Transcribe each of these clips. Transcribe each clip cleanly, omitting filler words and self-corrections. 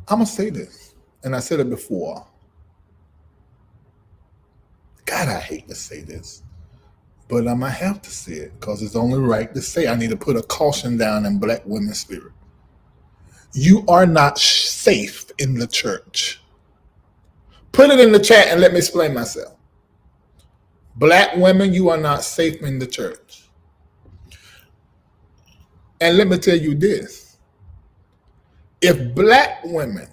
I'm going to say this, and I said it before. God, I hate to say this, but I'm going to have to say it because it's only right to say. I need to put a caution down in black women's spirit. You are not safe in the church. Put it in the chat and let me explain myself. Black women, you are not safe in the church. And let me tell you this. If black women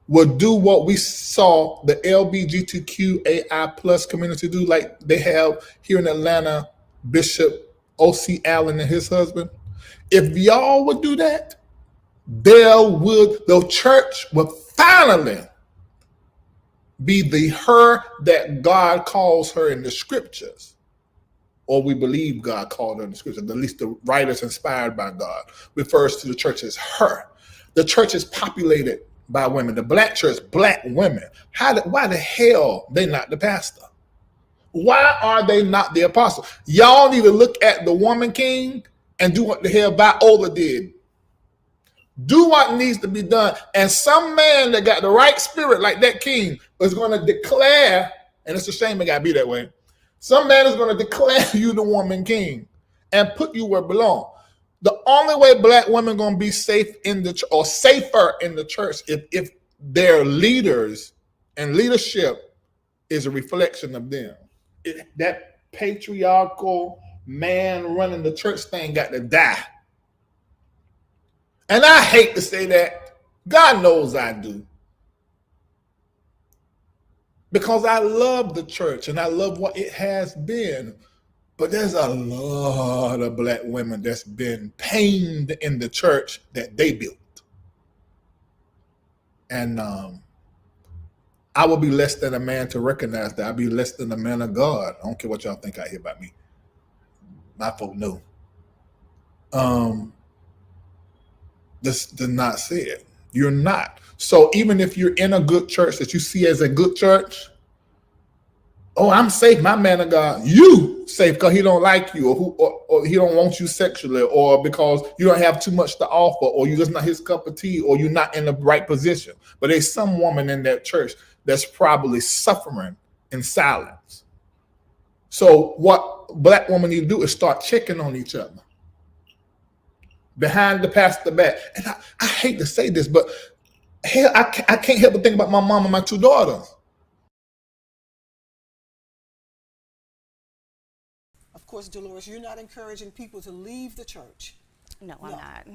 would do what we saw the LGBTQAI plus community do, like they have here in Atlanta, Bishop O.C. Allen and his husband, if y'all would do that, the church would finally be the her that God calls her in the scriptures, or we believe God called her in the scriptures. At least the writers inspired by God refers to the church as her. The church is populated by women. The black church, black women. Why the hell they not the pastor? Why are they not the apostle? Y'all need to look at the woman king and do what the hell Viola did. Do what needs to be done. And some man that got the right spirit like that king is going to declare, and it's a shame it got to be that way, some man is going to declare you the woman king and put you where it belongs. The only way black women going to be safe in the or safer in the church if their leaders and leadership is a reflection of them. That patriarchal man running the church thing got to die. And I hate to say that. God knows I do. Because I love the church and I love what it has been. But there's a lot of black women that's been pained in the church that they built. And I will be less than a man to recognize that. I'll be less than a man of God. I don't care what y'all think out here about me. My folk know. This did not say it. You're not. So even if you're in a good church that you see as a good church, oh, I'm safe, my man of God. You safe because he don't like you, or he don't want you sexually, or because you don't have too much to offer, or you're just not his cup of tea, or you're not in the right position. But there's some woman in that church that's probably suffering in silence. So what black women need to do is start checking on each other. Behind the pastor back. And I hate to say this, but hell, I can't help but think about my mom and my two daughters. Of course, Delores, you're not encouraging people to leave the church. No, I'm not.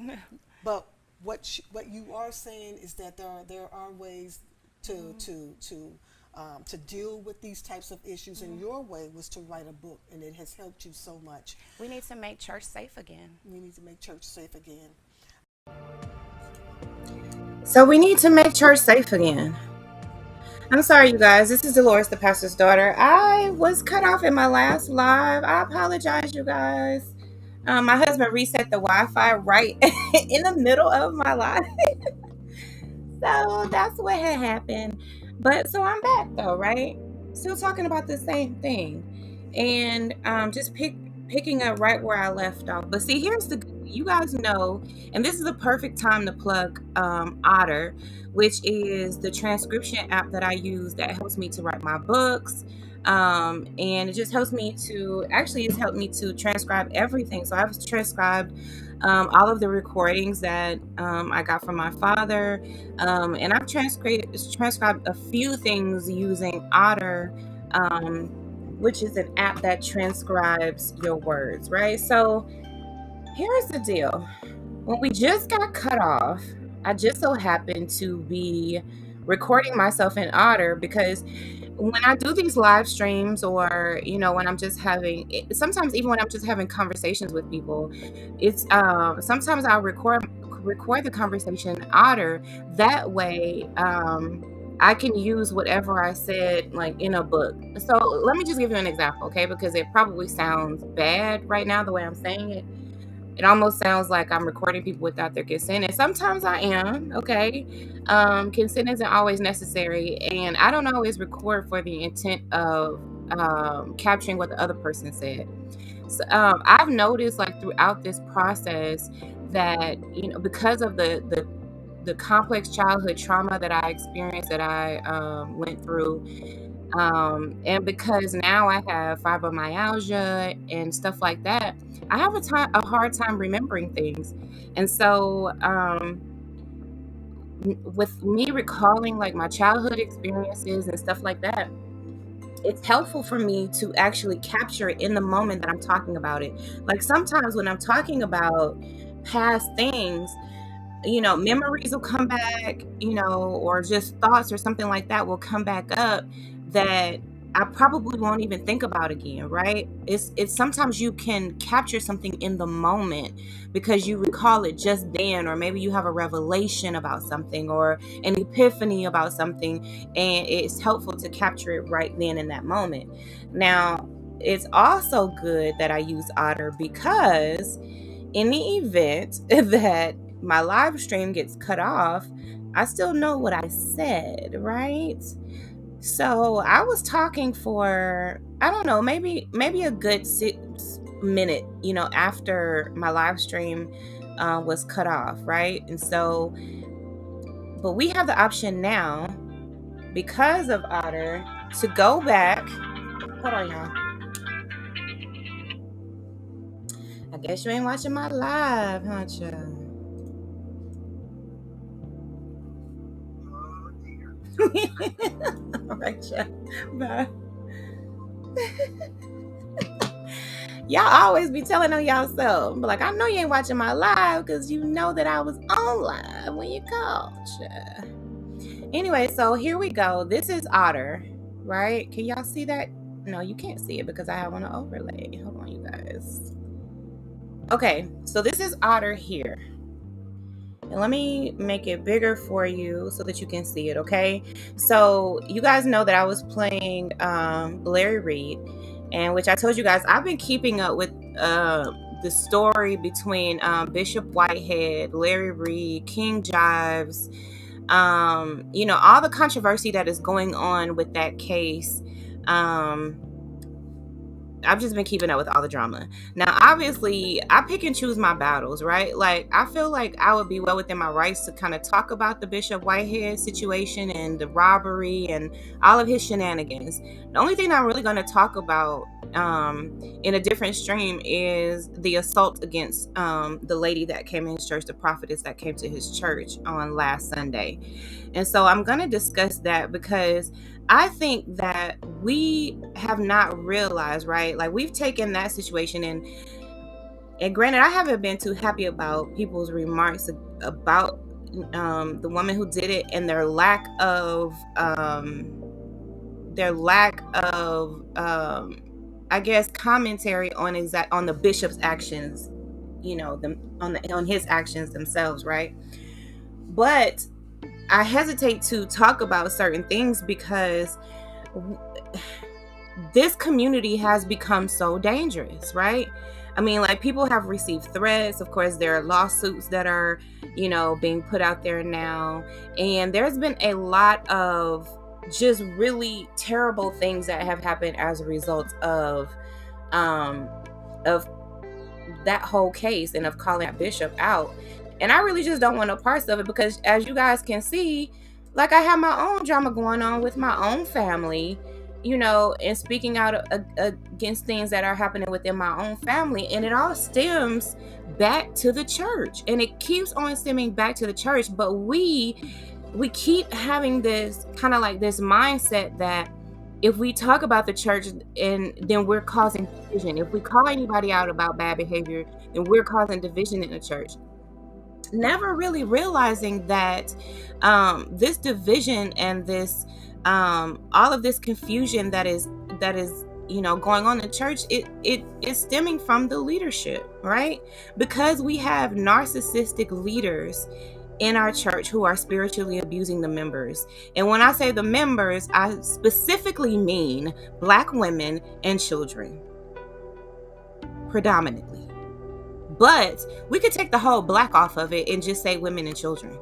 But what you are saying is that there are ways to deal with these types of issues, and your way was to write a book, and it has helped you so much. We need to make church safe again. We need to make church safe again. So we need to make church safe again. I'm sorry, you guys. This is Delores, the pastor's daughter. I was cut off in my last live. I apologize, you guys. My husband reset the Wi-Fi right in the middle of my live. So that's what had happened. But so I'm back though, right? Still talking about the same thing. And just picking up right where I left off. But see, here's you guys know, and this is a perfect time to plug Otter, which is the transcription app that I use that helps me to write my books. And it just helps me to, actually it's helped me to transcribe everything. So I've transcribed all of the recordings that I got from my father. And I've transcribed a few things using Otter, which is an app that transcribes your words, right? So here's the deal. When we just got cut off, I just so happened to be recording myself in Otter because when I do these live streams, or when I'm just sometimes even when I'm just having conversations with people, it's sometimes I'll record the conversation in Otter. That way I can use whatever I said like in a book. So let me just give you an example, okay? Because it probably sounds bad right now the way I'm saying it. It almost sounds like I'm recording people without their consent, and sometimes I am, okay? Consent isn't always necessary, and I don't always record for the intent of capturing what the other person said. So I've noticed like throughout this process that because of the the complex childhood trauma that I experienced, that I went through. And because now I have fibromyalgia and stuff like that, I have a hard time remembering things. And so, with me recalling like my childhood experiences and stuff like that, it's helpful for me to actually capture it in the moment that I'm talking about it. Like sometimes when I'm talking about past things, memories will come back, or just thoughts or something like that will come back up that I probably won't even think about again, right? It's sometimes you can capture something in the moment because you recall it just then, or maybe you have a revelation about something or an epiphany about something, and it's helpful to capture it right then in that moment. Now, it's also good that I use Otter because in the event that my live stream gets cut off, I still know what I said, right? So I was talking for, I don't know, maybe a good 6 minute, after my live stream was cut off, right? And so, but we have the option now because of Otter to go back. Hold on, y'all. I guess you ain't watching my live, huh, child? All right, child. Bye. Y'all always be telling on y'all self. But like, I know you ain't watching my live because you know that I was on live when you called. Anyway, so here we go. This is Otter, right? Can y'all see that? No, you can't see it because I have on an overlay. Hold on, you guys. Okay, so this is Otter here. And let me make it bigger for you so that you can see it, okay? So you guys know that I was playing Larry Reed, and which I told you guys, I've been keeping up with the story between Bishop Whitehead, Larry Reed, King Jives, all the controversy that is going on with that case. I've just been keeping up with all the drama. Now, obviously, I pick and choose my battles, right? Like, I feel like I would be well within my rights to kind of talk about the Bishop Whitehead situation and the robbery and all of his shenanigans. The only thing I'm really going to talk about in a different stream is the assault against the lady that came in his church, the prophetess that came to his church on last Sunday. And so I'm going to discuss that because I think that we have not realized, right? Like, we've taken that situation and granted, I haven't been too happy about people's remarks about the woman who did it and their lack of I guess commentary on the bishop's actions, on his actions themselves, right? But I hesitate to talk about certain things because this community has become so dangerous, right? I mean, like, people have received threats. Of course, there are lawsuits that are, being put out there now. And there's been a lot of just really terrible things that have happened as a result of that whole case and of calling that bishop out. And I really just don't want no parts of it because, as you guys can see, like, I have my own drama going on with my own family, and speaking out against things that are happening within my own family. And it all stems back to the church, and it keeps on stemming back to the church. But we keep having this kind of like this mindset that if we talk about the church, and then we're causing division. If we call anybody out about bad behavior, then we're causing division in the church. Never really realizing that this division and this all of this confusion that is going on in the church, it is stemming from the leadership, right? Because we have narcissistic leaders in our church who are spiritually abusing the members. And when I say the members, I specifically mean Black women and children, predominantly. But we could take the whole Black off of it and just say women and children.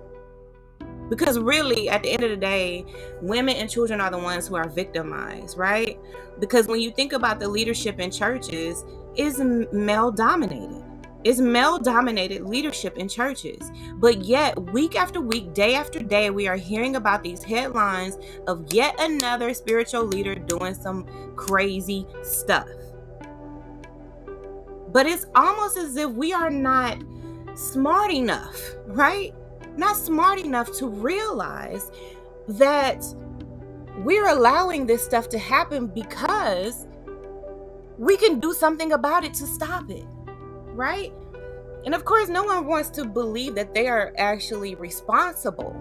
Because really, at the end of the day, women and children are the ones who are victimized, right? Because when you think about the leadership in churches, is male dominated. It's male-dominated leadership in churches. But yet, week after week, day after day, we are hearing about these headlines of yet another spiritual leader doing some crazy stuff. But it's almost as if we are not smart enough, right? Not smart enough to realize that we're allowing this stuff to happen because we can do something about it to stop it, right? And of course, no one wants to believe that they are actually responsible.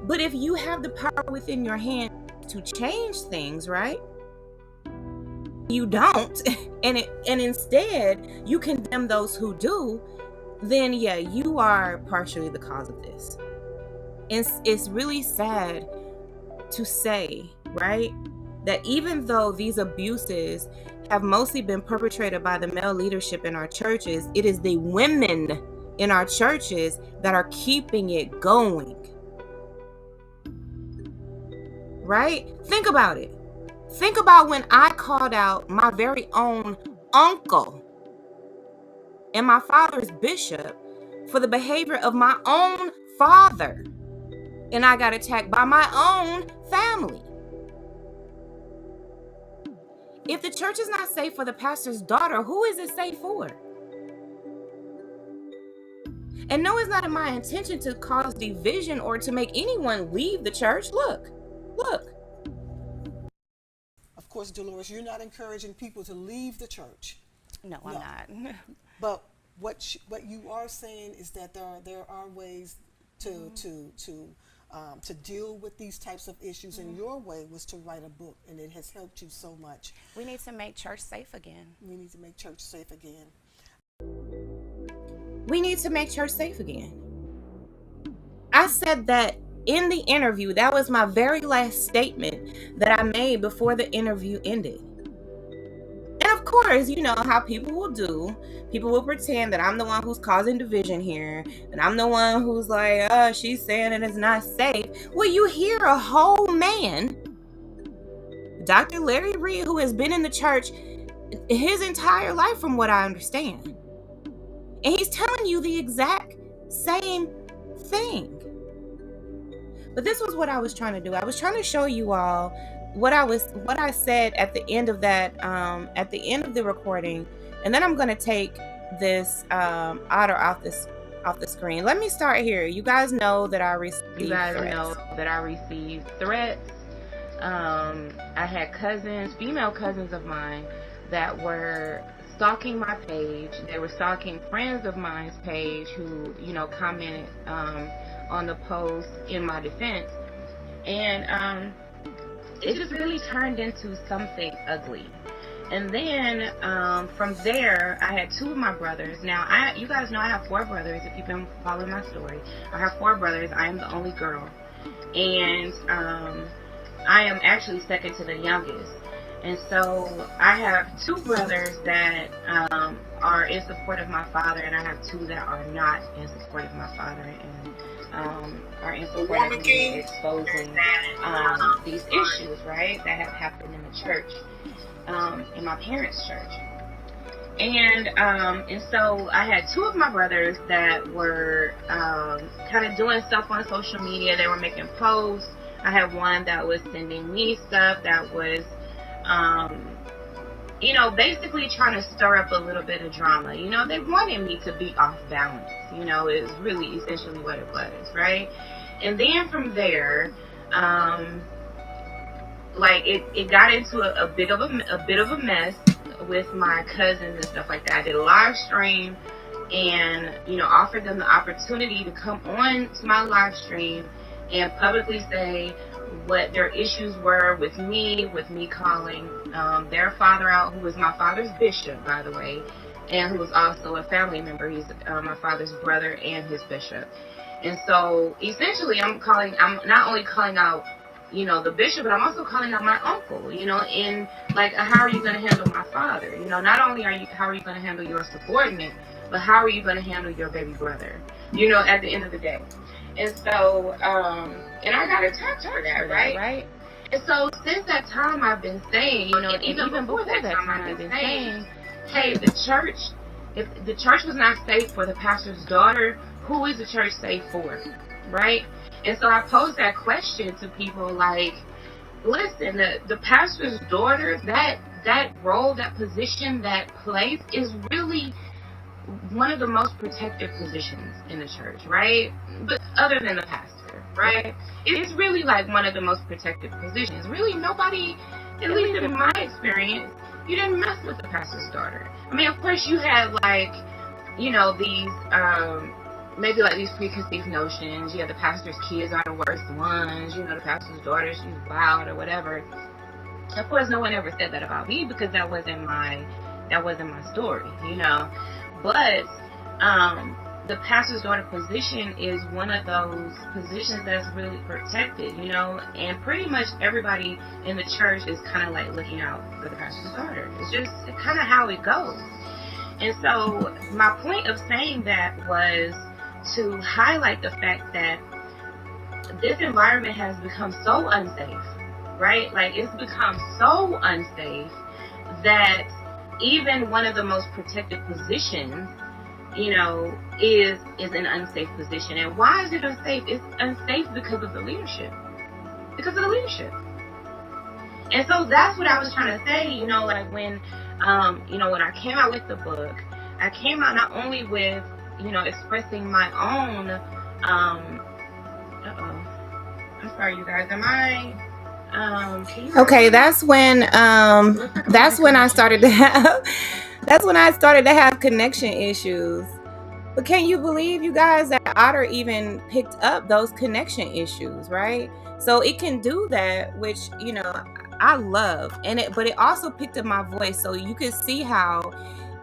But if you have the power within your hand to change things, right? You don't, and instead you condemn those who do, then yeah, you are partially the cause of this. It's really sad to say, right, that even though these abuses have mostly been perpetrated by the male leadership in our churches, it is the women in our churches that are keeping it going. Right? Think about it. Think about when I called out my very own uncle and my father's bishop for the behavior of my own father, and I got attacked by my own family. If the church is not safe for the pastor's daughter, who is it safe for? And no, it's not in my intention to cause division or to make anyone leave the church. Look. Of course, Delores, you're not encouraging people to leave the church. No, I'm not. But what you are saying is that there are ways to deal with these types of issues, and your way was to write a book, and it has helped you so much. We need to make church safe again. We need to make church safe again. We need to make church safe again. I said that in the interview. That was my very last statement that I made before the interview ended. And of course, you know how people will do. People will pretend that I'm the one who's causing division here, and I'm the one who's like, oh, she's saying it is not safe. Well, you hear a whole man, Dr. Larry Reed, who has been in the church his entire life from what I understand. And he's telling you the exact same thing. But this was what I was trying to do. I was trying to show you all what I said at the end of that, at the end of the recording, and then I'm gonna take this otter off the screen. Let me start here. You guys know that I received threats. I had cousins, female cousins of mine, that were stalking my page. They were stalking friends of mine's page who, you know, commented on the post in my defense, and it just really turned into something ugly. And then from there, I had two of my brothers. Now, you guys know I have four brothers. If you've been following my story, I have four brothers. I am the only girl, and I am actually second to the youngest. And so I have two brothers that are in support of my father, and I have two that are not in support of my father, and are in support of me exposing these issues, right, that have happened in the church, in my parents' church. And so I had two of my brothers that were kind of doing stuff on social media. They were making posts. I had one that was sending me stuff that was you know, basically trying to stir up a little bit of drama. You know, they wanted me to be off balance. You know, it was really essentially what it was, right? And then from there, like it got into a bit of a mess with my cousins and stuff like that. I did a live stream and, you know, offered them the opportunity to come on to my live stream and publicly say what their issues were with me calling their father out, who was my father's bishop, by the way, and who was also a family member. He's my father's brother and his bishop. And so essentially I'm not only calling out, you know, the bishop, but I'm also calling out my uncle, you know, in like, how are you going to handle my father? You know, not only how are you going to handle your subordinate, but how are you going to handle your baby brother, you know, at the end of the day. And so, and I got attacked for that, right? And so since that time I've been saying, you know, and even before that time I've been saying, hey, the church If the church was not safe for the pastor's daughter, who is the church safe for, right? And so I pose that question to people like, listen, the pastor's daughter, that role, that position, that place is really one of the most protected positions in the church, right? But other than the pastor, right? It's really like one of the most protected positions. Really, nobody, at least in my experience, you didn't mess with the pastor's daughter. I mean, of course, you had like, you know, these maybe like these preconceived notions. Yeah, the pastor's kids are the worst ones. You know, the pastor's daughter, she's wild or whatever. Of course, no one ever said that about me because that wasn't my story, you know. But the pastor's daughter position is one of those positions that's really protected, you know, and pretty much everybody in the church is kind of like looking out for the pastor's daughter. It's just kind of how it goes. And so my point of saying that was to highlight the fact that this environment has become so unsafe, right? Like, it's become so unsafe that even one of the most protected positions, you know, is an unsafe position. And why is it unsafe? It's unsafe because of the leadership. Because of the leadership. And so that's what I was trying to say, you know, like when, you know, when I came out with the book, I came out not only with, you know, expressing my own, I'm sorry, you guys, am I, okay, that's when I started to have connection issues. But can you believe, you guys, that Otter even picked up those connection issues, right? So it can do that, which, you know, I love. But it also picked up my voice. So you could see how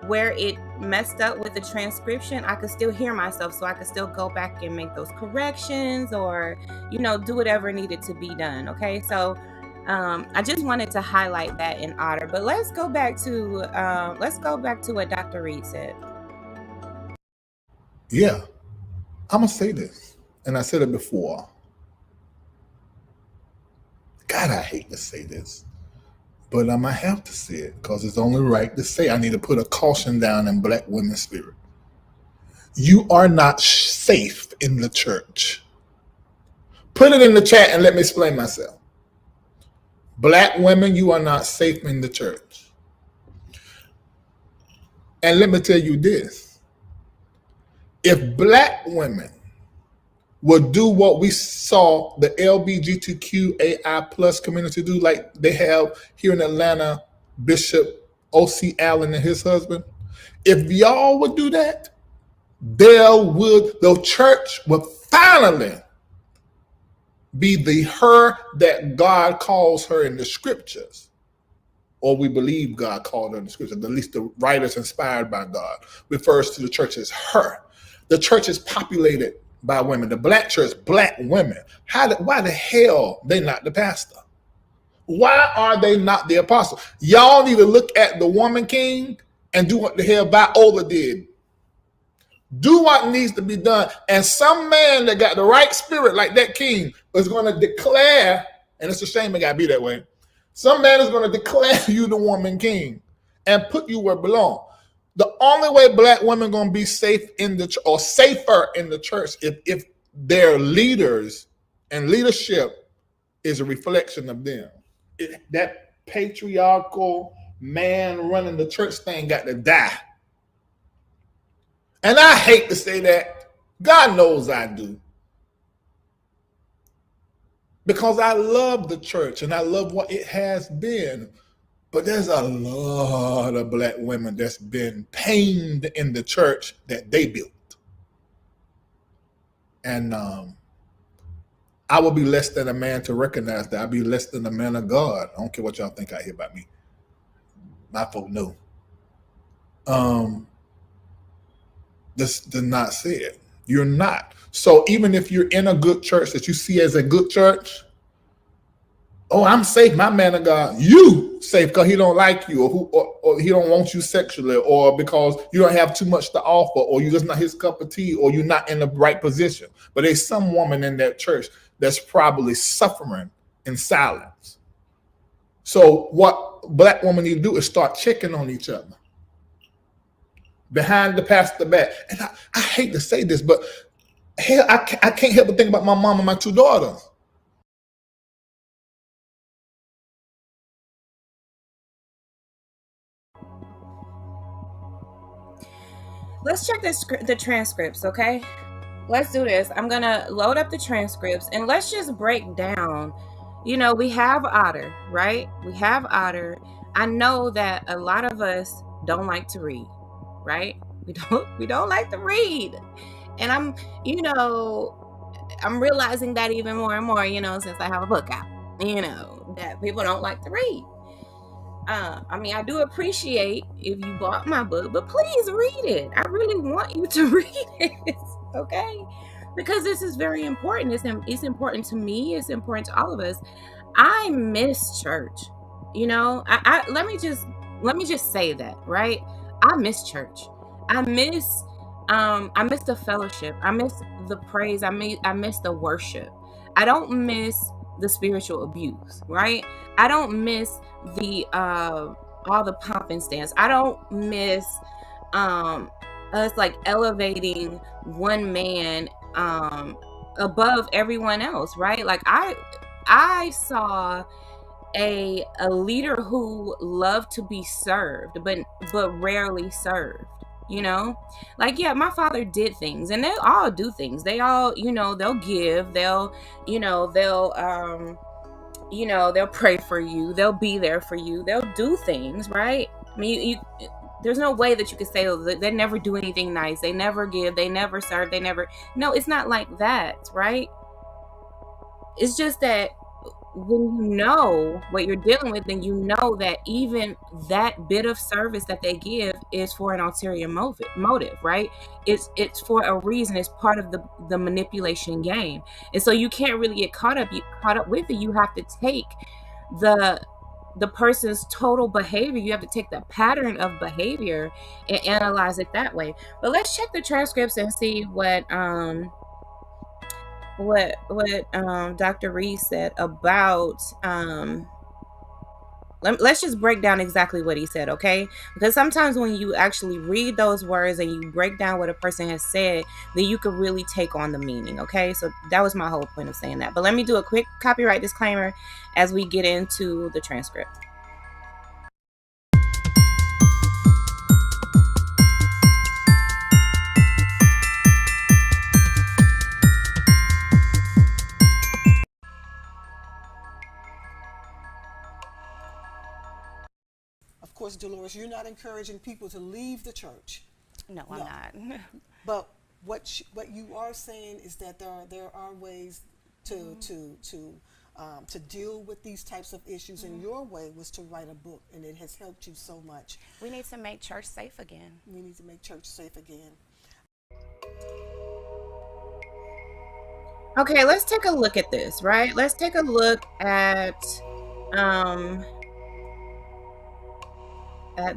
where it messed up with the transcription, I could still hear myself. So I could still go back and make those corrections or, you know, do whatever needed to be done. Okay. So I just wanted to highlight that in Otter. But let's go back to what Dr. Reed said. Yeah, I'm gonna say this, and I said it before. God, I hate to say this, but I'm gonna have to say it because it's only right to say. I need to put a caution down in Black women's spirit. You are not safe in the church. Put it in the chat and let me explain myself. Black women, you are not safe in the church. And let me tell you this. If Black women would do what we saw the LGBTQAI plus community do, like they have here in Atlanta, Bishop O.C. Allen and his husband, if y'all would do that, the church would finally be the her that God calls her in the scriptures, or we believe God called her in the scriptures. At least the writers inspired by God refers to the church as her. The church is populated by women. The Black church, Black women. Why the hell they not the pastor? Why are they not the apostle? Y'all need to look at the woman king and do what the hell Viola did. Do what needs to be done. And some man that got the right spirit like that king is going to declare, and it's a shame it got to be that way, some man is going to declare you the woman king and put you where it belongs. The only way Black women are going to be safe in the or safer in the church if their leaders and leadership is a reflection of them. That patriarchal man running the church thing got to die. And I hate to say that. God knows I do. Because I love the church and I love what it has been. But there's a lot of Black women that's been pained in the church that they built. And I will be less than a man to recognize that. I'll be less than a man of God. I don't care what y'all think out here about me. My folk know. This does not say it. You're not. So even if you're in a good church that you see as a good church, oh, I'm safe, my man of God. You safe because he don't like you, or he don't want you sexually, or because you don't have too much to offer, or you're just not his cup of tea, or you're not in the right position. But there's some woman in that church that's probably suffering in silence. So what Black women need to do is start checking on each other. behind the pastor back. And I hate to say this, but hell, I can't help but think about my mom and my two daughters. Let's check the transcripts, okay? Let's do this. I'm gonna load up the transcripts and let's just break down. You know, we have Otter, right? We have Otter. I know that a lot of us don't like to read, right? We don't like to read. And I'm realizing that even more and more, since I have a book out, that people don't like to read. I do appreciate if you bought my book, but please read it. I really want you to read it, okay? Because this is very important. It's important to me. It's important to all of us. I miss church. Let me just say that, right? I miss church. I miss the fellowship. I miss the praise. I miss the worship. I don't miss the spiritual abuse, right? I don't miss the all the pomp and stance. I don't miss us like elevating one man above everyone else, right? Like I saw a leader who loved to be served but rarely served. Like, yeah, my father did things, and they all do things. They all, they'll give, they'll pray for you, they'll be there for you, they'll do things, right? There's no way that you could say, oh, they never do anything nice, they never give, they never serve, no, it's not like that, right? It's just that when you know what you're dealing with, then you know that even that bit of service that they give is for an ulterior motive, right? It's for a reason. It's part of the manipulation game, and so you can't really get caught up with it. You have to take the person's total behavior. You have to take the pattern of behavior and analyze it that way. But let's check the transcripts and see what Dr. Reed said about let's just break down exactly what he said, okay? Because sometimes when you actually read those words and you break down what a person has said, then you can really take on the meaning, okay? So that was my whole point of saying that. But let me do a quick copyright disclaimer as we get into the transcript. Of course, Delores, you're not encouraging people to leave the church. No, I'm not. But what you are saying is that there are ways to deal with these types of issues, and your way was to write a book, and it has helped you so much. We need to make church safe again. We need to make church safe again. Okay, let's take a look at this, right? Let's take a look at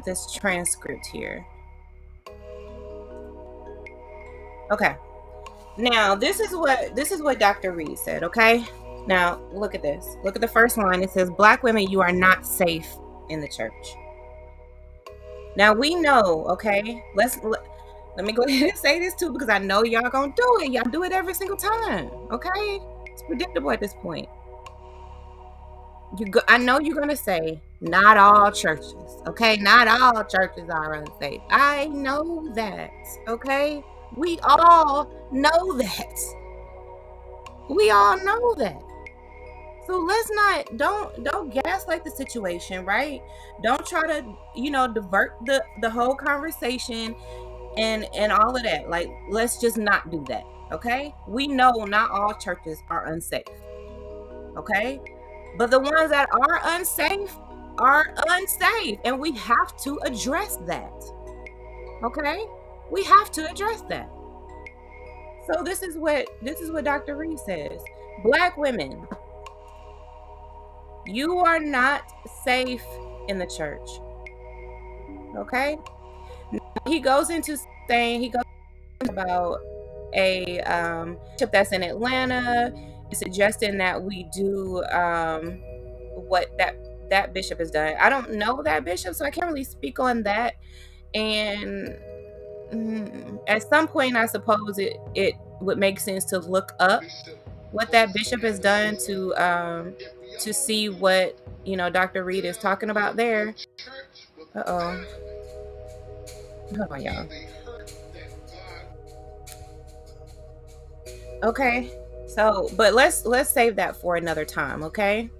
this transcript here. Okay. Now, this is what Dr. Reed said, okay? Now, look at this. Look at the first line. It says, "Black women, you are not safe in the church." Now, we know, okay? Let me go ahead and say this too, because I know y'all gonna do it. Y'all do it every single time, okay? It's predictable at this point. I know you're gonna say, not all churches, okay? Not all churches are unsafe. I know that, okay? We all know that. We all know that. So let's don't gaslight the situation, right? Don't try to, divert the whole conversation and all of that. Like, let's just not do that, okay? We know not all churches are unsafe, okay? But the ones that are unsafe, and we have to address that, okay? We have to address that. So this is what Dr. Reed says. Black women, you are not safe in the church, okay? He goes about a bishop that's in Atlanta, suggesting that we do what that bishop has done. I don't know that bishop, so I can't really speak on that. And at some point, I suppose it would make sense to look up what that bishop has done to see what Dr. Reed is talking about there. Uh-oh. Hold on, y'all. Okay. So, but let's save that for another time, okay?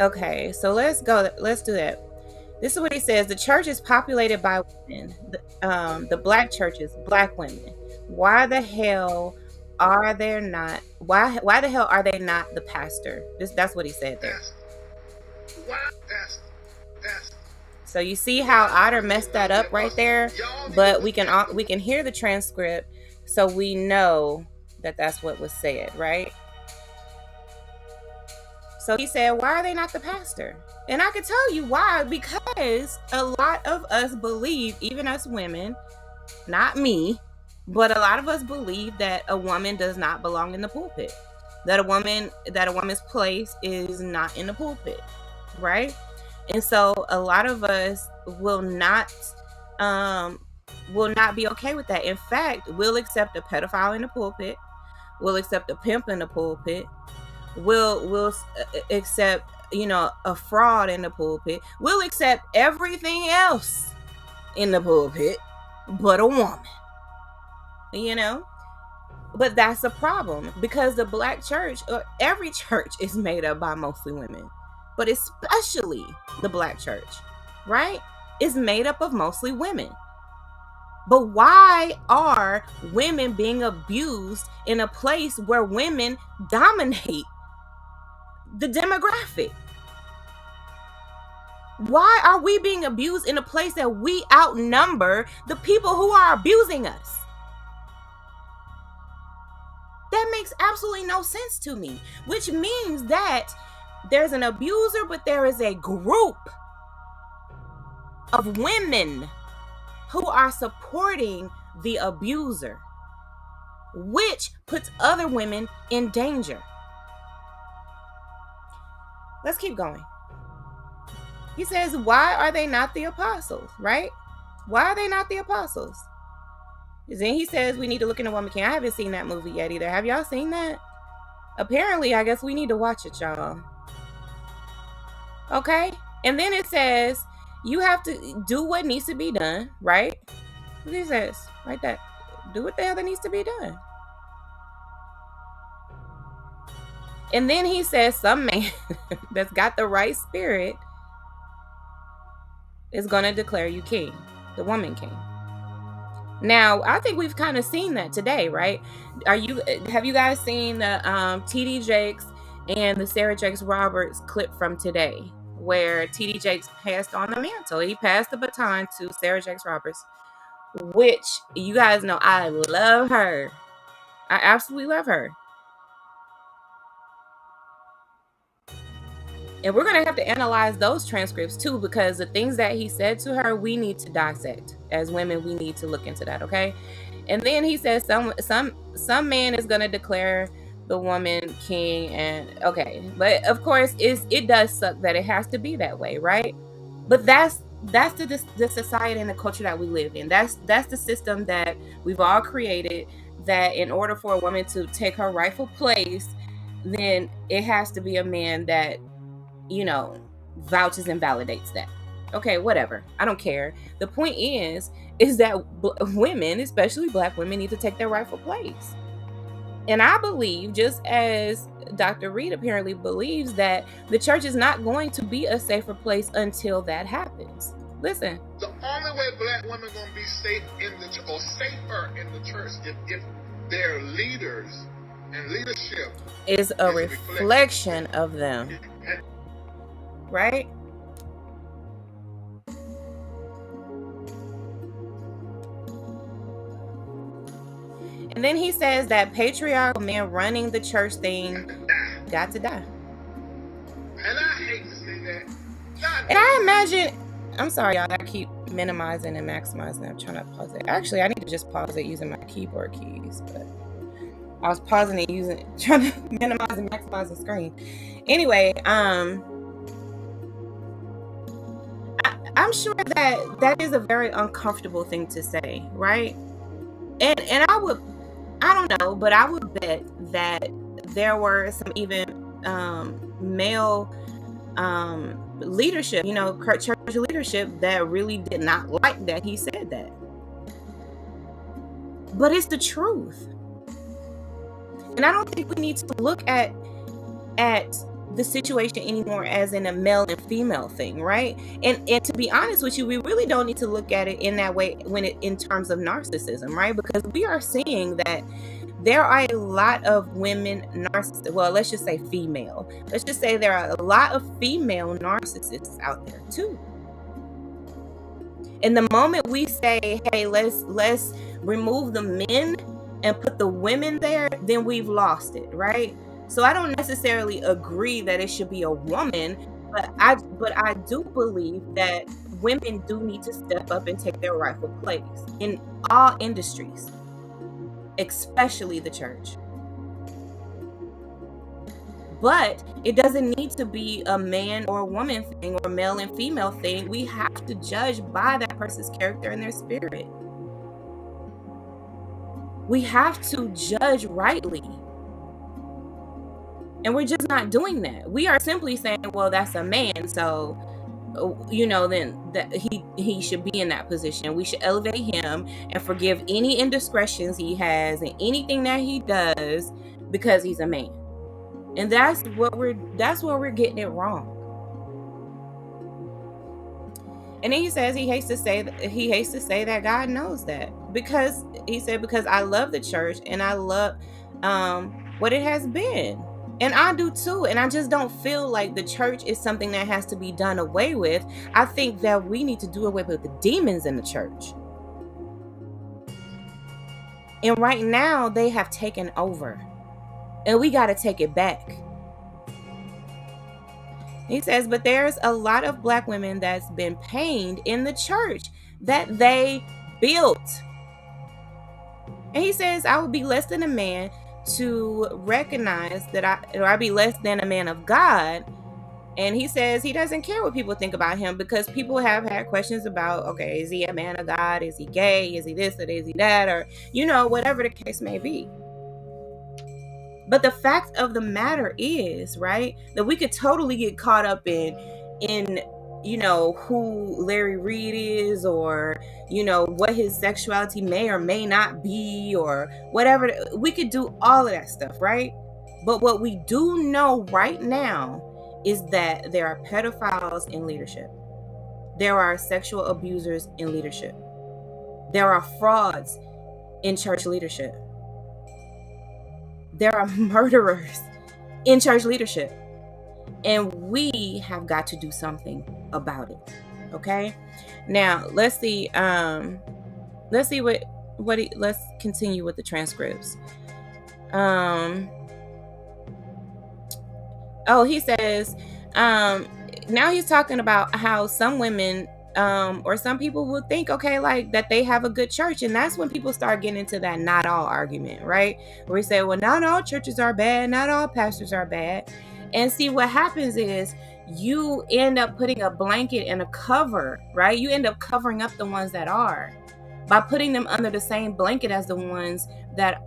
Okay, so let's do that. This is what he says. The church is populated by women. The black churches, black women. Why the hell are they not? Why the hell are they not the pastor? That's what he said there. So you see how Otter messed that up right there, but we can hear the transcript, so we know that that's what was said, right? So he said, why are they not the pastor? And I can tell you why, because a lot of us believe, even us women, not me, but a lot of us believe that a woman does not belong in the pulpit. That a woman's place is not in the pulpit, right? And so a lot of us will not be okay with that. In fact, we'll accept a pedophile in the pulpit. We'll accept a pimp in the pulpit. We'll accept, a fraud in the pulpit. We'll accept everything else in the pulpit but a woman. But that's a problem, because the black church, or every church, is made up by mostly women, but especially the black church, right, is made up of mostly women. But why are women being abused in a place where women dominate the demographic? Why are we being abused in a place that we outnumber the people who are abusing us? That makes absolutely no sense to me, which means that there's an abuser, but there is a group of women who are supporting the abuser, which puts other women in danger. Let's keep going. He says, why are they not the apostles, right? Why are they not the apostles? Then he says we need to look into Woman King. I haven't seen that movie yet either. Have y'all seen that? Apparently, I guess we need to watch it, y'all. Okay? And then it says you have to do what needs to be done, right? What it says right there. Do what the hell that needs to be done. And then he says some man that's got the right spirit is going to declare you king, the woman king. Now, I think we've kind of seen that today, right? Have you guys seen the TD Jakes and the Sarah Jakes Roberts clip from today, where TD Jakes passed on the mantle? He passed the baton to Sarah Jakes Roberts, which you guys know I love her. I absolutely love her. And we're going to have to analyze those transcripts too, because the things that he said to her, we need to dissect. As women, we need to look into that, okay? And then he says some man is going to declare the woman king, and okay. But of course, it does suck that it has to be that way, right? But that's the society and the culture that we live in. That's the system that we've all created, that in order for a woman to take her rightful place, then it has to be a man that vouches and validates that. Okay, whatever. I don't care. The point is that women, especially black women, need to take their rightful place. And I believe, just as Dr. Reed apparently believes, that the church is not going to be a safer place until that happens. Listen. The only way black women are going to be safe safer in the church if their leaders and leadership is a reflection of them. Right? And then he says that patriarchal men running the church thing got to die. And I hate to say that. And I imagine, I'm sorry, y'all, I keep minimizing and maximizing. I'm trying to pause it. Actually, I need to just pause it using my keyboard keys, but I was pausing it trying to minimize and maximize the screen. Anyway, I'm sure that that is a very uncomfortable thing to say, right? And I don't know, but I would bet that there were some even male leadership, church leadership that really did not like that he said that. But it's the truth. And I don't think we need to look at the situation anymore as in a male and female thing, right? And to be honest with you, we really don't need to look at it in that way in terms of narcissism, right? Because we are seeing that there are a lot of women narcissists. Well, let's just say female. Let's just say there are a lot of female narcissists out there too. And the moment we say, hey, let's remove the men and put the women there, then we've lost it, right? So I don't necessarily agree that it should be a woman, but I do believe that women do need to step up and take their rightful place in all industries, especially the church. But it doesn't need to be a man or a woman thing or a male and female thing. We have to judge by that person's character and their spirit. We have to judge rightly. And we're just not doing that. We are simply saying, well, that's a man, so then that he should be in that position. We should elevate him and forgive any indiscretions he has and anything that he does because he's a man. And that's where we're getting it wrong. And then he says he hates to say that God knows that, because he said, because I love the church and I love what it has been. And I do too. And I just don't feel like the church is something that has to be done away with. I think that we need to do away with the demons in the church. And right now they have taken over. And we got to take it back. He says, but there's a lot of black women that's been pained in the church that they built. And he says, I would be less than a man to recognize that I'd be less than a man of God. And he says he doesn't care what people think about him, because people have had questions about, okay, is he a man of God? Is he gay? Is he this or is he that? Or, whatever the case may be. But the fact of the matter is, right, that we could totally get caught up in who Larry Reed is, or, what his sexuality may or may not be, or whatever. We could do all of that stuff, right? But what we do know right now is that there are pedophiles in leadership. There are sexual abusers in leadership. There are frauds in church leadership. There are murderers in church leadership. And we have got to do something about it. Okay? Now, let's see let's continue with the transcripts. He says, now he's talking about how some women or some people will think, okay, like that they have a good church. And that's when people start getting into that not all argument, right? Where we say, well, not all churches are bad, not all pastors are bad. And see, what happens is you end up putting a blanket and a cover, right? You end up covering up the ones that are, by putting them under the same blanket as the ones that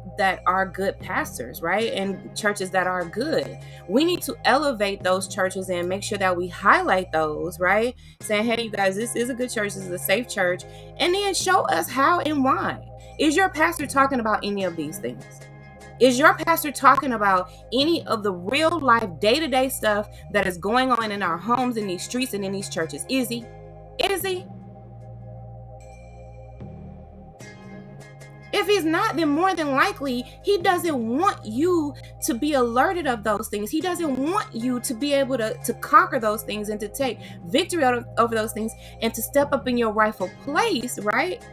are good pastors, right? And churches that are good. We need to elevate those churches and make sure that we highlight those, right? Saying, hey, you guys, this is a good church, this is a safe church. And then show us how and why. Is your pastor talking about any of these things? Is your pastor talking about any of the real life day-to-day stuff that is going on in our homes, in these streets, and in these churches? Is he? Is he? If he's not, then more than likely, he doesn't want you to be alerted of those things. He doesn't want you to be able to conquer those things and to take victory over those things and to step up in your rightful place, right?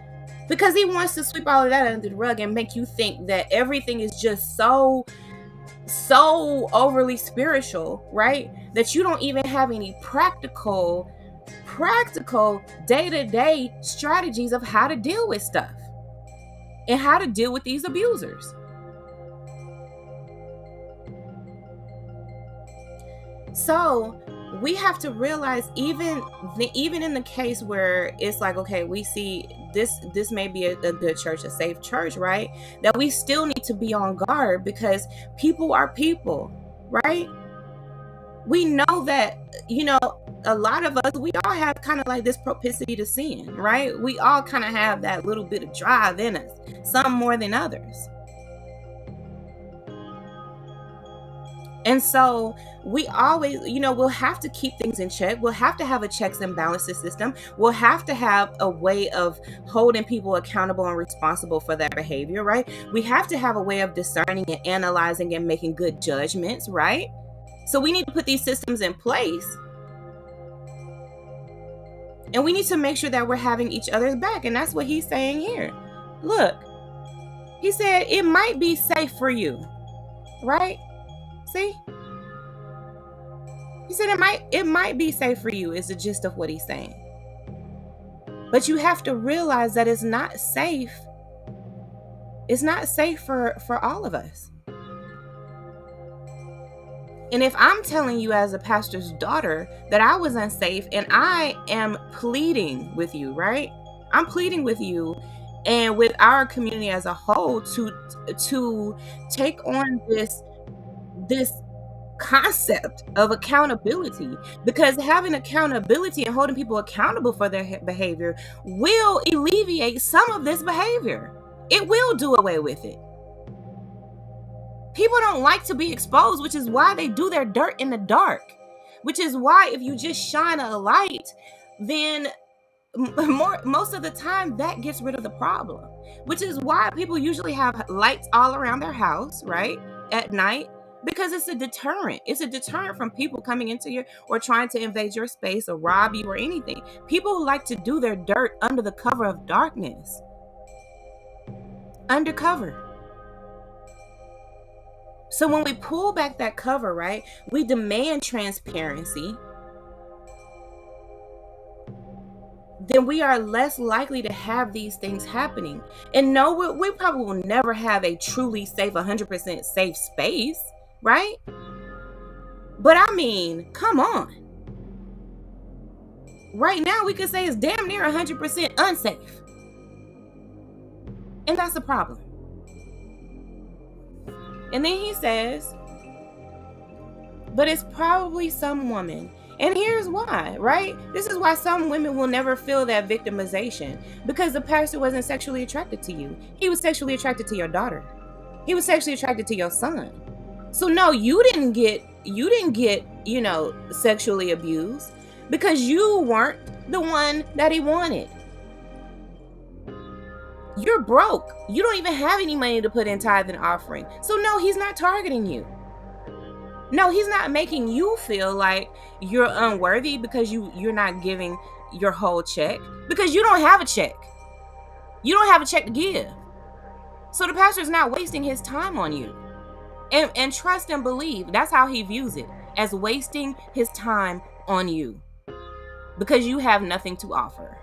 Because he wants to sweep all of that under the rug and make you think that everything is just so overly spiritual, right? That you don't even have any practical day-to-day strategies of how to deal with stuff. And how to deal with these abusers. So we have to realize, even in the case where it's like, okay, we see this may be a good church, a safe church, right? That we still need to be on guard, because people are people, right? We know that, a lot of us, we all have kind of like this propensity to sin, right? We all kind of have that little bit of drive in us, some more than others. And so we always, we'll have to keep things in check. We'll have to have a checks and balances system. We'll have to have a way of holding people accountable and responsible for their behavior, right? We have to have a way of discerning and analyzing and making good judgments, right? So we need to put these systems in place. And we need to make sure that we're having each other's back. And that's what he's saying here. Look, he said it might be safe for you, right? See? He said it might be safe for you, is the gist of what he's saying. But you have to realize that it's not safe. It's not safe for all of us. And if I'm telling you as a pastor's daughter that I was unsafe, and I am pleading with you, right? I'm pleading with you and with our community as a whole to take on this concept of accountability, because having accountability and holding people accountable for their behavior will alleviate some of this behavior. It will do away with it. People don't like to be exposed, which is why they do their dirt in the dark, which is why if you just shine a light, then most of the time that gets rid of the problem, which is why people usually have lights all around their house, right, at night, because it's a deterrent. It's a deterrent from people coming into your, or trying to invade your space or rob you or anything. People like to do their dirt under the cover of darkness. Undercover. So when we pull back that cover, right, we demand transparency, then we are less likely to have these things happening. And no, we probably will never have a truly safe, 100% safe space, right? But I mean, come on. Right now, we could say it's damn near 100% unsafe. And that's a problem. And then he says, but it's probably some woman. And here's why, right? This is why some women will never feel that victimization, because the pastor wasn't sexually attracted to you. He was sexually attracted to your daughter. He was sexually attracted to your son. So no, you didn't get, sexually abused, because you weren't the one that he wanted. You're broke. You don't even have any money to put in tithe and offering. So no, he's not targeting you. No, he's not making you feel like you're unworthy because you're not giving your whole check, because you don't have a check. You don't have a check to give. So the pastor's not wasting his time on you. And trust and believe, that's how he views it, as wasting his time on you, because you have nothing to offer.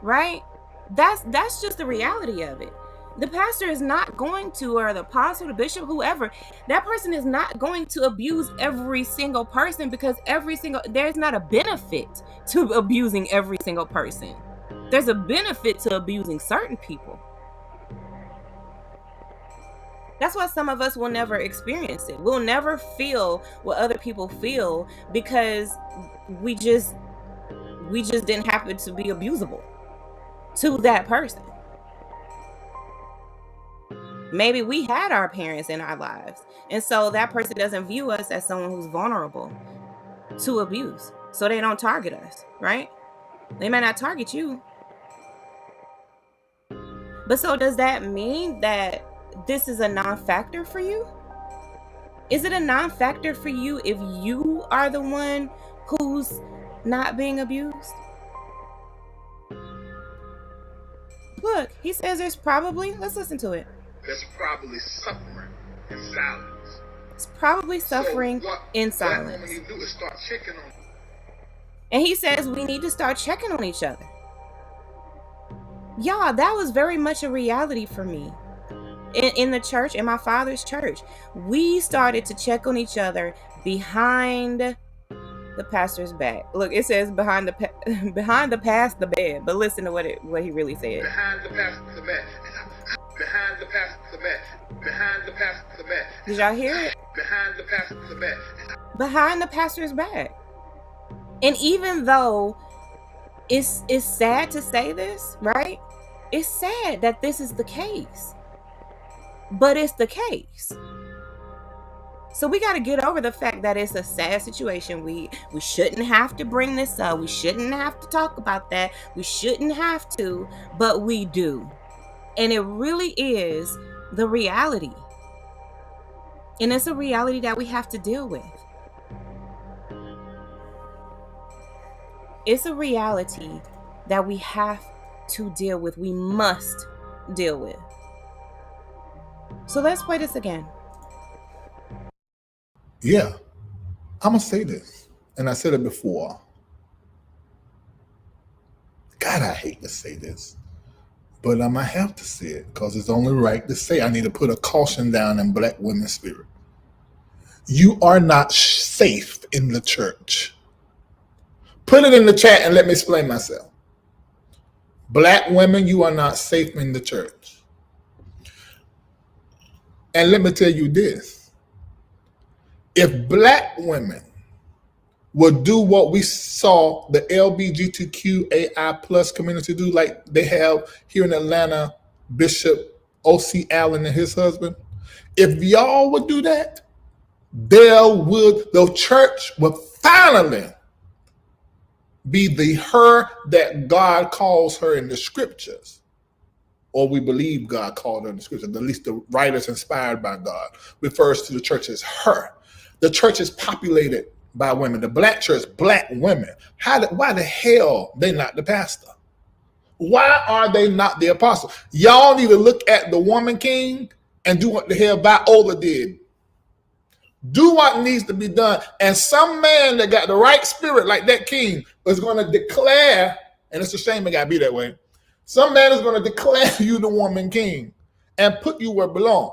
Right? That's just the reality of it. The pastor is not going to, or the apostle, the bishop, whoever, that person is not going to abuse every single person, because there's not a benefit to abusing every single person. There's a benefit to abusing certain people. That's why some of us will never experience it. We'll never feel what other people feel, because we just didn't happen to be abusable to that person. Maybe we had our parents in our lives, and so that person doesn't view us as someone who's vulnerable to abuse, so they don't target us, right? They may not target you. But so does that mean that this is a non-factor for you? Is it a non-factor for you if you are the one who's not being abused? Look, he says there's probably, let's listen to it. There's probably suffering in silence. It's probably suffering in silence. What you do is start checking on. And he says we need to start checking on each other. Y'all, that was very much a reality for me. In the church, in my father's church, we started to check on each other behind the pastor's back. Look, it says behind behind the past the bed, but listen to what he really said. Behind the pastor's back. Behind the pastor's back. Behind the pastor's back. Did y'all hear it? Behind the pastor's back. Behind the pastor's back. And even though it's sad to say this, right? It's sad that this is the case. But it's the case. So we got to get over the fact that it's a sad situation. We shouldn't have to bring this up. We shouldn't have to talk about that. We shouldn't have to, but we do. And it really is the reality. And it's a reality that we have to deal with. It's a reality that we have to deal with. We must deal with. So let's play this again. Yeah, I'm going to say this, and I said it before. God, I hate to say this, but I might have to say it because it's only right to say. I need to put a caution down in black women's spirit. You are not safe in the church. Put it in the chat and let me explain myself. Black women, you are not safe in the church. And let me tell you this. If black women would do what we saw the LGBTQAI plus community do, like they have here in Atlanta, Bishop O.C. Allen and his husband, if y'all would do that, the church would finally be the her that God calls her in the scriptures, or we believe God called her in the scriptures. At least the writers inspired by God refers to the church as her. The church is populated by women. The black church, black women. Why the hell they not the pastor? Why are they not the apostle? Y'all need to look at the woman king and do what the hell Viola did. Do what needs to be done. And some man that got the right spirit like that king is going to declare, and it's a shame it got to be that way, some man is going to declare you the woman king and put you where it belongs.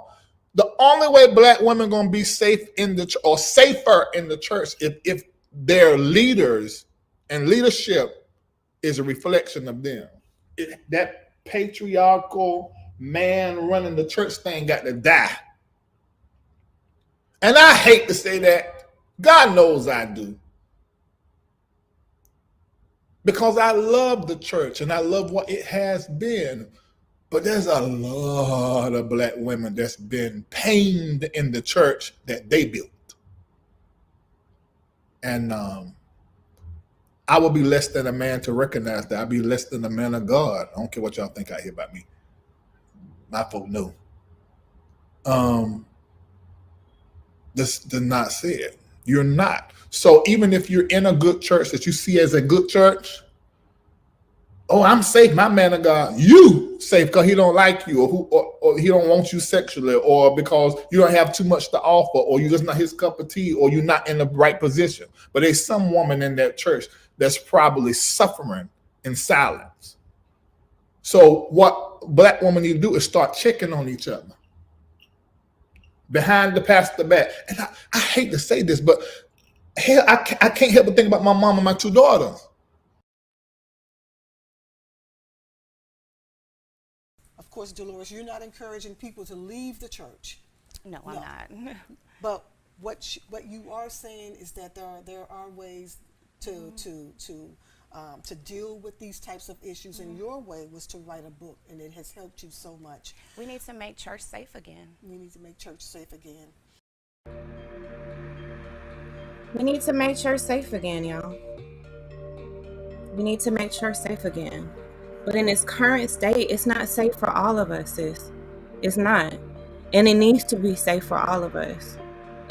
The only way black women going to be safe in the or safer in the church if their leaders and leadership is a reflection of them. That patriarchal man running the church thing got to die. And I hate to say that. God knows I do. Because I love the church and I love what it has been. But there's a lot of black women that's been pained in the church that they built. And I will be less than a man to recognize that. I'll be less than a man of God. I don't care what y'all think out here about me. My folk know. This did not say it. You're not. So even if you're in a good church that you see as a good church, oh, I'm safe, my man of God. You safe because he don't like you, or he don't want you sexually, or because you don't have too much to offer, or you're just not his cup of tea, or you're not in the right position. But there's some woman in that church that's probably suffering in silence. So what black women need to do is start checking on each other. Behind the pastor back. And I hate to say this, but hell, I can't help but think about my mom and my two daughters. Of course, Delores, you're not encouraging people to leave the church. No, I'm not. But what you are saying is that there are ways to deal with these types of issues, and your way was to write a book, and it has helped you so much. We need to make church safe again. We need to make church safe again. We need to make church safe again, y'all. We need to make church safe again. But in its current state, it's not safe for all of us, sis. It's not. And it needs to be safe for all of us.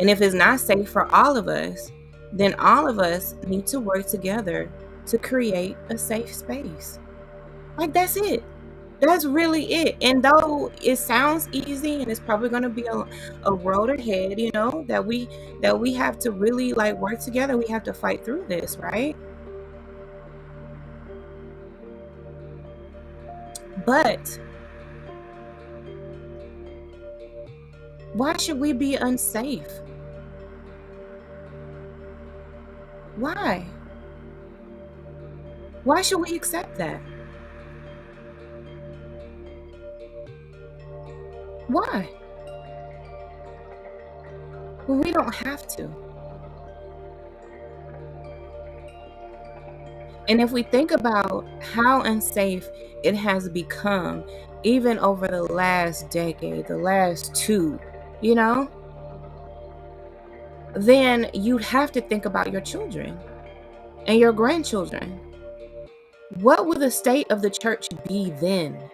And if it's not safe for all of us, then all of us need to work together to create a safe space. Like, that's it. That's really it. And though it sounds easy and it's probably going to be a road ahead, you know, that we have to really like work together. We have to fight through this, right? But why should we be unsafe? Why? Why should we accept that? Why? Well, we don't have to. And if we think about how unsafe it has become, even over the last decade, the last two, you know, then you'd have to think about your children and your grandchildren. What will the state of the church be then?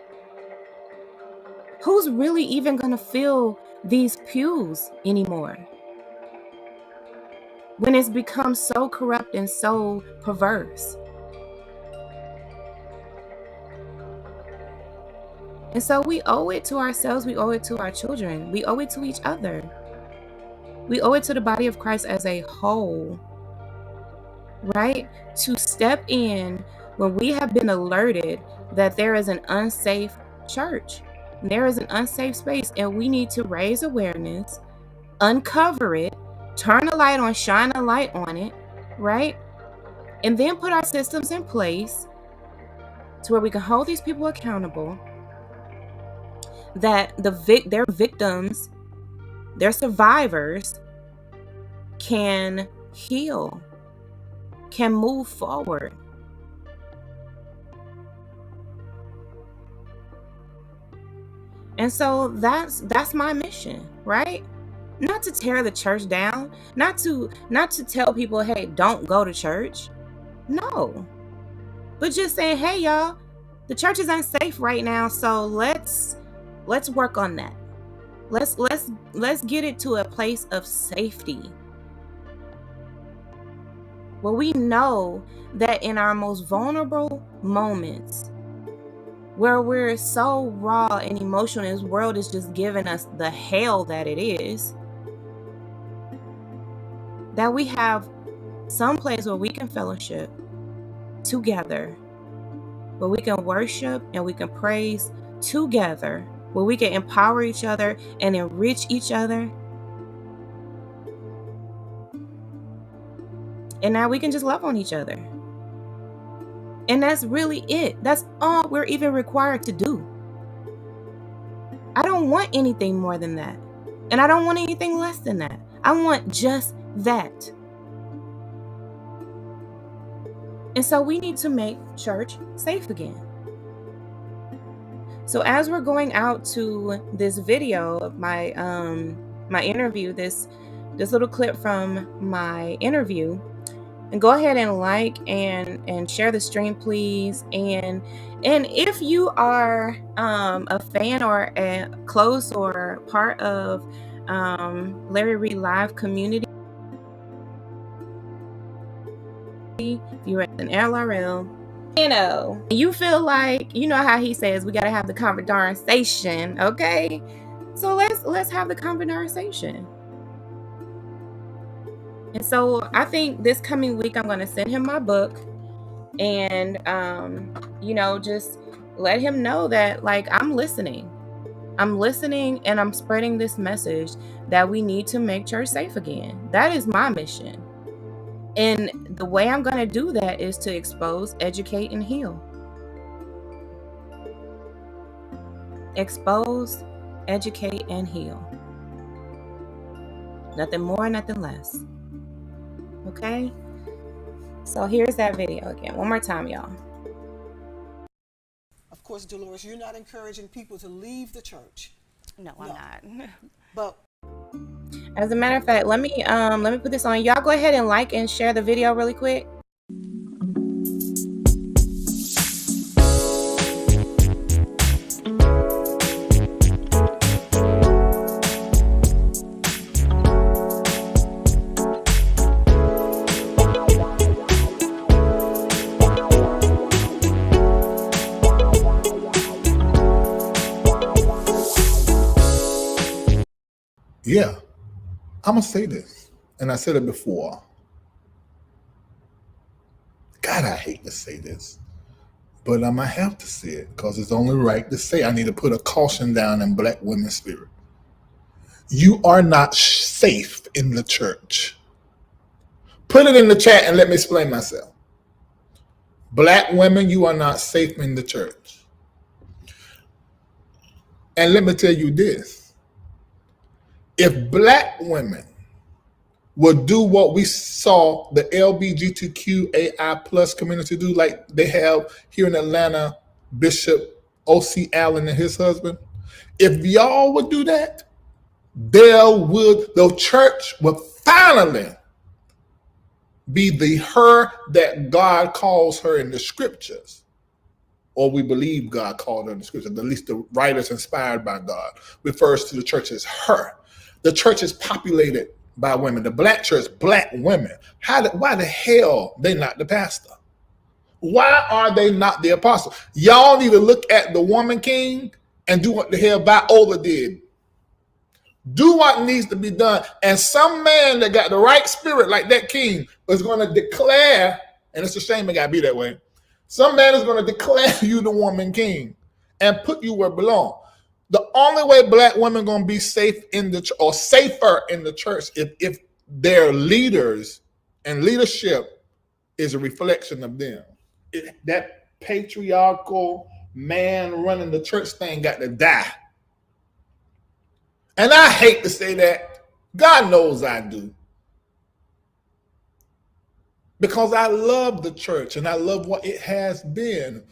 Who's really even going to fill these pews anymore? When it's become so corrupt and so perverse. And so we owe it to ourselves, we owe it to our children, we owe it to each other. We owe it to the body of Christ as a whole, right? To step in when we have been alerted that there is an unsafe church, there is an unsafe space, and we need to raise awareness, uncover it, turn a light on, shine a light on it, right? And then put our systems in place to where we can hold these people accountable, that their victims, their survivors can heal, can move forward. And so that's my mission, right? Not to tear the church down, not to tell people, hey, don't go to church. No. But just saying, hey y'all, the church is unsafe right now, so let's work on that. Let's get it to a place of safety, where we know that in our most vulnerable moments, where we're so raw and emotional, this world is just giving us the hell that it is, that we have some place where we can fellowship together, where we can worship and we can praise together, where we can empower each other and enrich each other. And now we can just love on each other. And that's really it. That's all we're even required to do. I don't want anything more than that. And I don't want anything less than that. I want just that. And so we need to make church safe again. So as we're going out to this video of my my interview, this little clip from my interview, and go ahead and like and share the stream, please. And if you are a fan or a close or part of Larry Reed Live community, if you're at an LRL, you feel like, you know how he says we got to have the conversation, okay? So let's have the conversation. And so I think this coming week I'm going to send him my book, and just let him know that, like, I'm listening and I'm spreading this message that we need to make church safe again. That is my mission. And the way I'm going to do that is to expose, educate, and heal. Expose, educate, and heal. Nothing more, nothing less. Okay? So here's that video again. One more time, y'all. Of course, Delores, you're not encouraging people to leave the church. No, I'm not. But as a matter of fact, let me put this on. Y'all go ahead and like and share the video really quick. Yeah, I'm going to say this, and I said it before. God, I hate to say this, but I'm going to have to say it because it's only right to say. I need to put a caution down in black women's spirit. You are not safe in the church. Put it in the chat and let me explain myself. Black women, you are not safe in the church. And let me tell you this. If black women would do what we saw the LGBTQAI plus community do, like they have here in Atlanta, Bishop O.C. Allen and his husband, if y'all would do that, the church would finally be the her that God calls her in the scriptures, or we believe God called her in the scriptures. At least the writers inspired by God refers to the church as her. The church is populated by women. The black church, black women. Why the hell they not the pastor? Why are they not the apostle? Y'all need to look at the woman king and do what the hell Viola did. Do what needs to be done. And some man that got the right spirit like that king is going to declare, and it's a shame it got to be that way, some man is going to declare you the woman king and put you where it belongs. The only way black women going to be safe in the or safer in the church if their leaders and leadership is a reflection of them. That patriarchal man running the church thing got to die. And I hate to say that. God knows I do. Because I love the church and I love what it has been.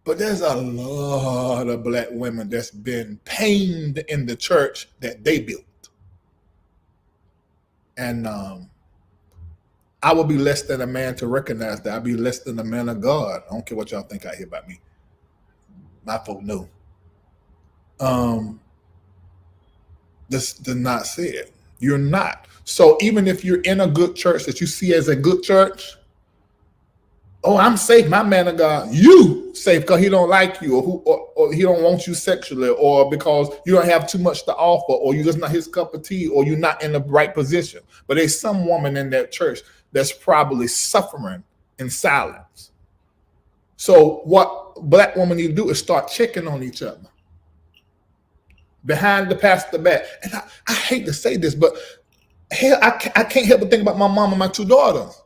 But there's a lot of black women that's been pained in the church that they built. And I will be less than a man to recognize that. I'll be less than a man of God. I don't care what y'all think out here about me. My folk know. This did not say it. You're not. So even if you're in a good church that you see as a good church, oh, I'm safe, my man of God. You safe because he don't like you, or he don't want you sexually, or because you don't have too much to offer, or you're just not his cup of tea, or you're not in the right position. But there's some woman in that church that's probably suffering in silence. So what black women need to do is start checking on each other. Behind the pastor back. And I hate to say this, but hell, I can't help but think about my mom and my two daughters.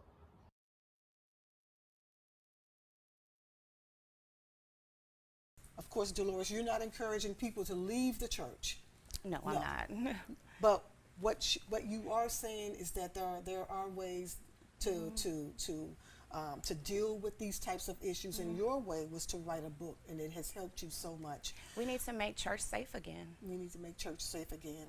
Of course, Delores, you're not encouraging people to leave the church. No, I'm not. But what you are saying is that there are ways to deal with these types of issues, and your way was to write a book, and it has helped you so much. We need to make church safe again. We need to make church safe again.